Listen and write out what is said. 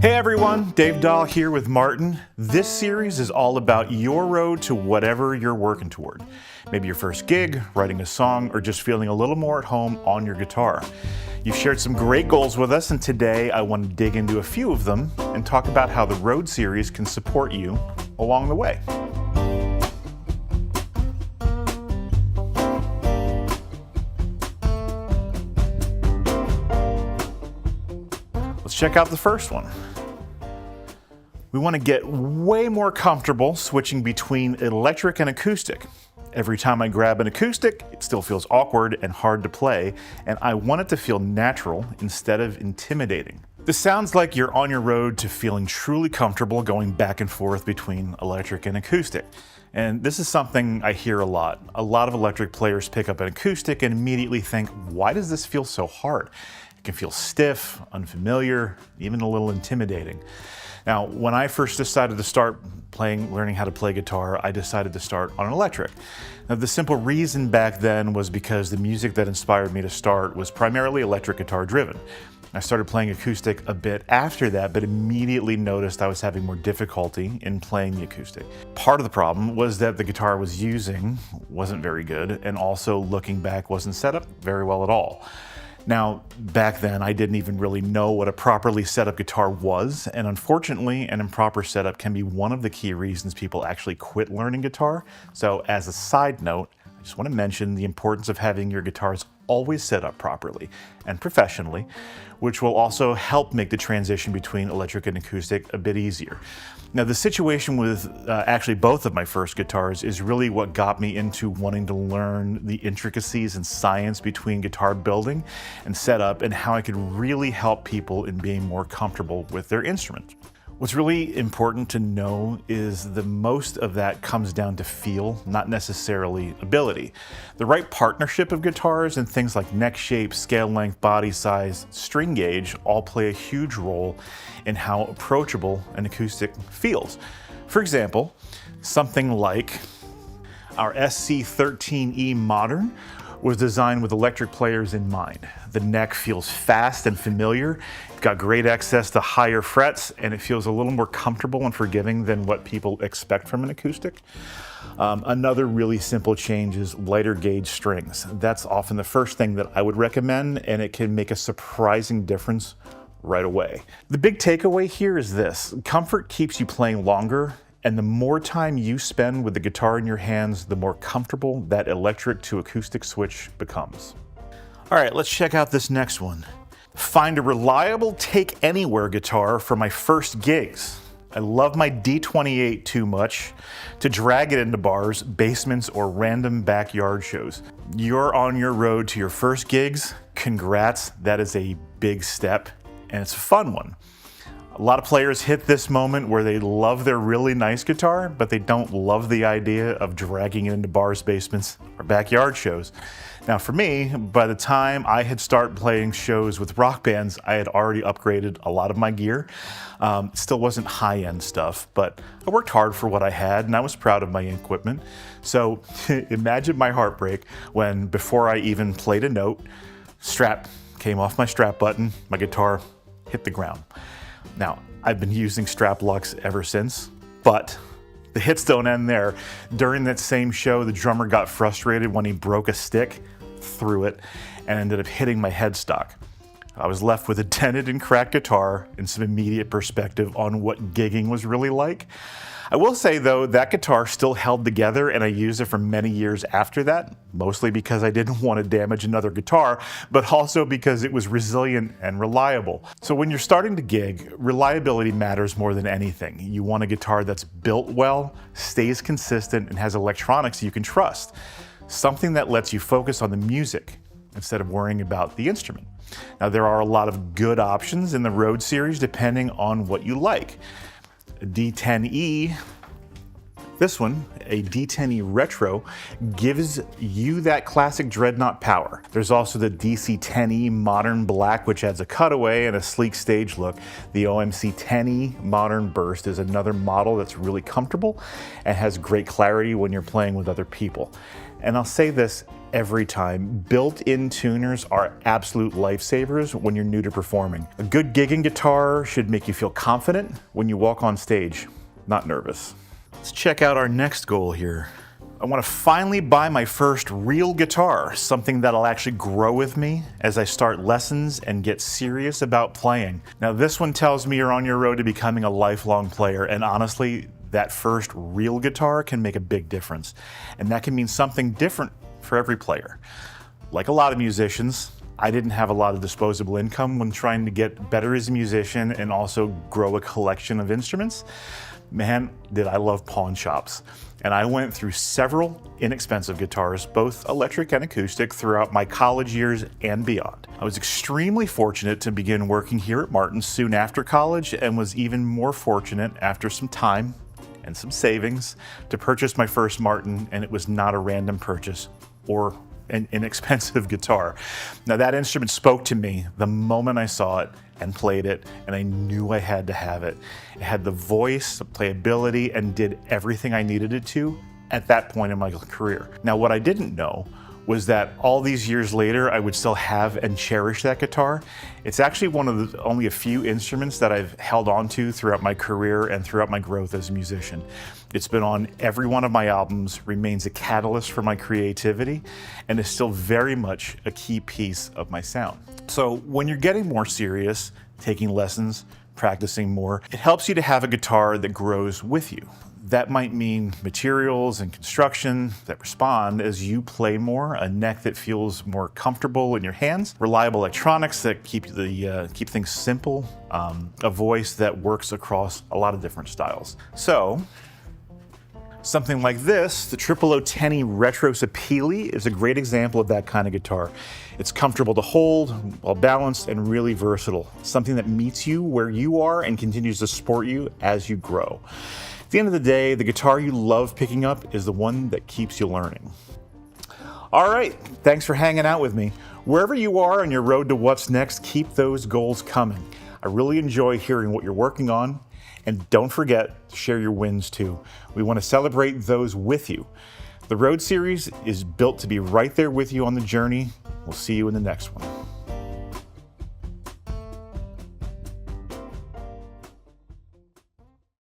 Hey everyone, Dave Doll here with Martin. This series is all about your road to whatever you're working toward. Maybe your first gig, writing a song, or just feeling a little more at home on your guitar. You've shared some great goals with us, and today I want to dig into a few of them and talk about how the Road series can support you along the way. Let's check out the first one. We want to get way more comfortable switching between electric and acoustic. Every time I grab an acoustic, it still feels awkward and hard to play, and I want it to feel natural instead of intimidating. This sounds like you're on your road to feeling truly comfortable going back and forth between electric and acoustic. And this is something I hear a lot. A lot of electric players pick up an acoustic and immediately think, why does this feel so hard? It can feel stiff, unfamiliar, even a little intimidating. Now, when I first decided to start learning how to play guitar, I decided to start on an electric. Now, the simple reason back then was because the music that inspired me to start was primarily electric guitar driven. I started playing acoustic a bit after that, but immediately noticed I was having more difficulty in playing the acoustic. Part of the problem was that the guitar I was using wasn't very good, and also looking back wasn't set up very well at all. Now, back then, I didn't even really know what a properly set up guitar was, and unfortunately, an improper setup can be one of the key reasons people actually quit learning guitar. So as a side note, I just want to mention the importance of having your guitars always set up properly and professionally, which will also help make the transition between electric and acoustic a bit easier. Now, the situation with actually both of my first guitars is really what got me into wanting to learn the intricacies and science between guitar building and setup and how I could really help people in being more comfortable with their instrument. What's really important to know is the most of that comes down to feel, not necessarily ability. The right partnership of guitars and things like neck shape, scale length, body size, string gauge all play a huge role in how approachable an acoustic feels. For example, something like our SC13E Modern was designed with electric players in mind. The neck feels fast and familiar, it's got great access to higher frets, and it feels a little more comfortable and forgiving than what people expect from an acoustic. Another really simple change is lighter gauge strings. That's often the first thing that I would recommend, and it can make a surprising difference right away. The big takeaway here is this: comfort keeps you playing longer, and the more time you spend with the guitar in your hands, the more comfortable that electric to acoustic switch becomes. All right, let's check out this next one. Find a reliable take-anywhere guitar for my first gigs. I love my D28 too much to drag it into bars, basements, or random backyard shows. You're on your road to your first gigs. Congrats, that is a big step, and it's a fun one. A lot of players hit this moment where they love their really nice guitar, but they don't love the idea of dragging it into bars, basements, or backyard shows. Now for me, by the time I had started playing shows with rock bands, I had already upgraded a lot of my gear. Still wasn't high-end stuff, but I worked hard for what I had, and I was proud of my equipment. So imagine my heartbreak when, before I even played a note, strap came off my strap button, my guitar hit the ground. Now, I've been using strap locks ever since, but the hits don't end there. During that same show, the drummer got frustrated when he broke a stick, threw it, and ended up hitting my headstock. I was left with a dented and cracked guitar and some immediate perspective on what gigging was really like. I will say though, that guitar still held together and I used it for many years after that, mostly because I didn't want to damage another guitar, but also because it was resilient and reliable. So when you're starting to gig, reliability matters more than anything. You want a guitar that's built well, stays consistent, and has electronics you can trust. Something that lets you focus on the music instead of worrying about the instrument. Now, there are a lot of good options in the Road series depending on what you like. A D10E, this one, a D10E Retro, gives you that classic dreadnought power. There's also the DC10E Modern Black, which adds a cutaway and a sleek stage look. The OMC 10E Modern Burst is another model that's really comfortable and has great clarity when you're playing with other people. And I'll say this every time, built-in tuners are absolute lifesavers when you're new to performing. A good gigging guitar should make you feel confident when you walk on stage, not nervous. Let's check out our next goal here. I want to finally buy my first real guitar, something that'll actually grow with me as I start lessons and get serious about playing. Now this one tells me you're on your road to becoming a lifelong player, and honestly, that first real guitar can make a big difference. And that can mean something different for every player. Like a lot of musicians, I didn't have a lot of disposable income when trying to get better as a musician and also grow a collection of instruments. Man, did I love pawn shops. And I went through several inexpensive guitars, both electric and acoustic, throughout my college years and beyond. I was extremely fortunate to begin working here at Martin soon after college, and was even more fortunate after some time and some savings to purchase my first Martin, and it was not a random purchase or an inexpensive guitar. Now that instrument spoke to me the moment I saw it and played it, and I knew I had to have it. It had the voice, the playability, and did everything I needed it to at that point in my career. Now what I didn't know was that all these years later, I would still have and cherish that guitar. It's actually one of the only a few instruments that I've held on to throughout my career and throughout my growth as a musician. It's been on every one of my albums, remains a catalyst for my creativity, and is still very much a key piece of my sound. So when you're getting more serious, taking lessons, practicing more, it helps you to have a guitar that grows with you. That might mean materials and construction that respond as you play more, a neck that feels more comfortable in your hands, reliable electronics that keep things simple, a voice that works across a lot of different styles. So, something like this, the 0010 Retro Sapele is a great example of that kind of guitar. It's comfortable to hold, well balanced, and really versatile. Something that meets you where you are and continues to support you as you grow. At the end of the day, the guitar you love picking up is the one that keeps you learning. All right, thanks for hanging out with me. Wherever you are on your road to what's next, keep those goals coming. I really enjoy hearing what you're working on, and don't forget to share your wins too. We want to celebrate those with you. The Road Series is built to be right there with you on the journey. We'll see you in the next one.